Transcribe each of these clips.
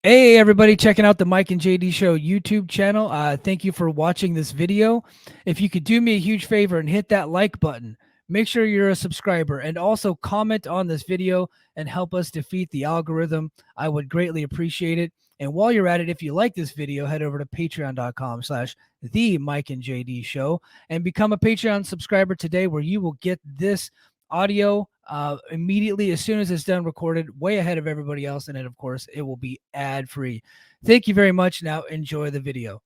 Hey, everybody checking out the Mike and JD Show YouTube channel. Thank you for watching this video. If you could do me a huge favor and hit that like button, make sure you're a subscriber, and also comment on this video and help us defeat the algorithm. I would greatly appreciate it. And while you're at it, if you like this video, head over to patreon.com/the Mike and JD Show and become a Patreon subscriber today, where you will get this audio immediately as soon as it's done recorded, way ahead of everybody else. And then, of course, it will be ad free. Thank you very much. Now enjoy the video.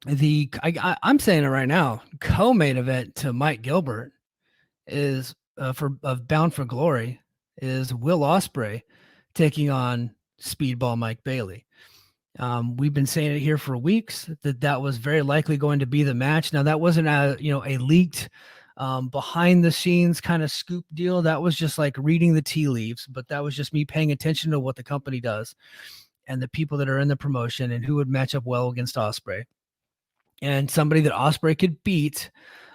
I'm saying it right now, co-main event to Mike Gilbert is Bound for Glory is Will Ospreay taking on Speedball Mike Bailey. We've been saying it here for weeks that was very likely going to be the match. Now, that wasn't a leaked behind the scenes kind of scoop deal. That was just like reading the tea leaves, but that was just me paying attention to what the company does and the people that are in the promotion and who would match up well against Ospreay. And somebody that Ospreay could beat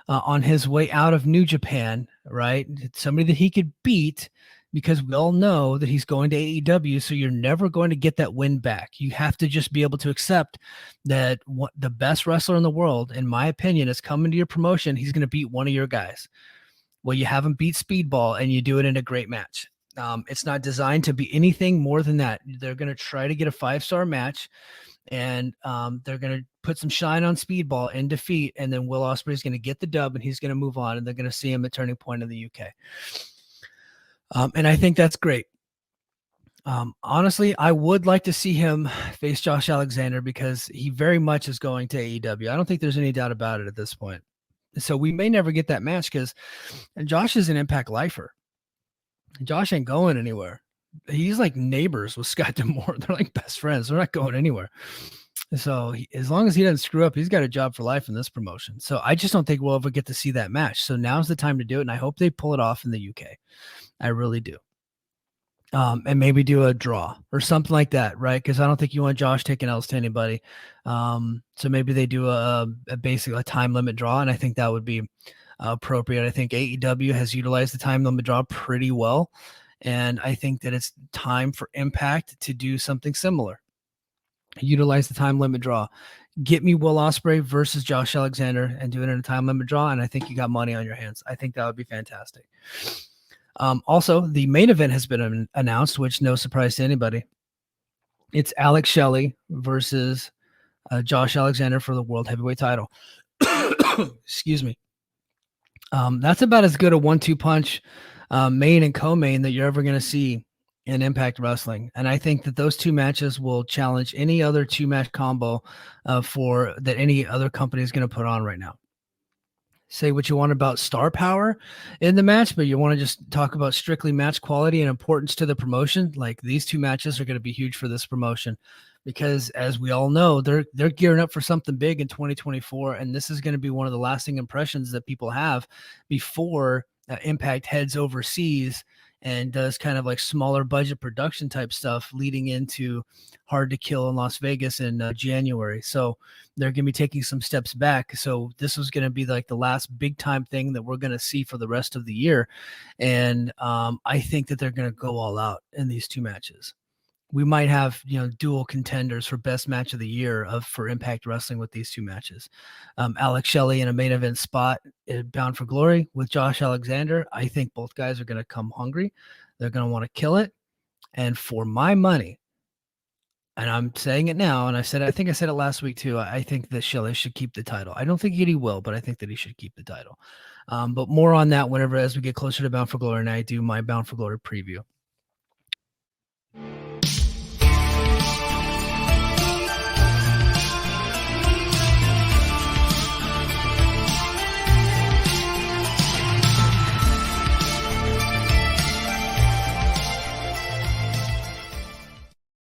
on his way out of New Japan, right? Somebody that he could beat, because we all know that he's going to AEW, so you're never going to get that win back. You have to just be able to accept that the best wrestler in the world, in my opinion, is coming to your promotion. He's going to beat one of your guys. Well, you have him beat Speedball, and you do it in a great match. It's not designed to be anything more than that. They're going to try to get a 5-star match, and they're going to put some shine on Speedball in defeat, and then Will Ospreay is going to get the dub, and he's going to move on, and they're going to see him at Turning Point in the UK. And I think that's great. Honestly, I would like to see him face Josh Alexander, because he very much is going to AEW. I don't think there's any doubt about it at this point. So we may never get that match, because Josh is an Impact lifer. Josh ain't going anywhere. He's like neighbors with Scott D'Amore. They're like best friends. They're not going anywhere. So as long as he doesn't screw up, he's got a job for life in this promotion. So I just don't think we'll ever get to see that match. So now's the time to do it, and I hope they pull it off in the UK. I really do. And maybe do a draw or something like that, right? Because I don't think you want Josh taking L's to anybody. So maybe they do basically a time limit draw, and I think that would be appropriate. I think AEW has utilized the time limit draw pretty well, and I think that it's time for Impact to do something similar. Utilize the time limit draw. Get me Will Ospreay versus Josh Alexander and do it in a time limit draw, and I think you got money on your hands. I think that would be fantastic. Also, the main event has been announced, which no surprise to anybody. It's Alex Shelley versus Josh Alexander for the World Heavyweight title. Excuse me. That's about as good a 1-2 punch main and co-main that you're ever going to see in Impact Wrestling. And I think that those two matches will challenge any other 2-match combo for that any other company is going to put on right now. Say what you want about star power in the match, but you want to just talk about strictly match quality and importance to the promotion. Like, these two matches are going to be huge for this promotion, because as we all know, they're gearing up for something big in 2024. And this is going to be one of the lasting impressions that people have before Impact heads overseas and does kind of like smaller budget production type stuff leading into Hard to Kill in Las Vegas in January. So they're going to be taking some steps back. So this was going to be like the last big time thing that we're going to see for the rest of the year. And I think that they're going to go all out in these two matches. We might have, dual contenders for best match of the year for Impact Wrestling with these two matches. Alex Shelley in a main event spot Bound for Glory with Josh Alexander. I think both guys are going to come hungry. They're going to want to kill it. And for my money, and I'm saying it now, and I think I said it last week too, I think that Shelley should keep the title. I don't think he will, but I think that he should keep the title. But more on that as we get closer to Bound for Glory and I do my Bound for Glory preview.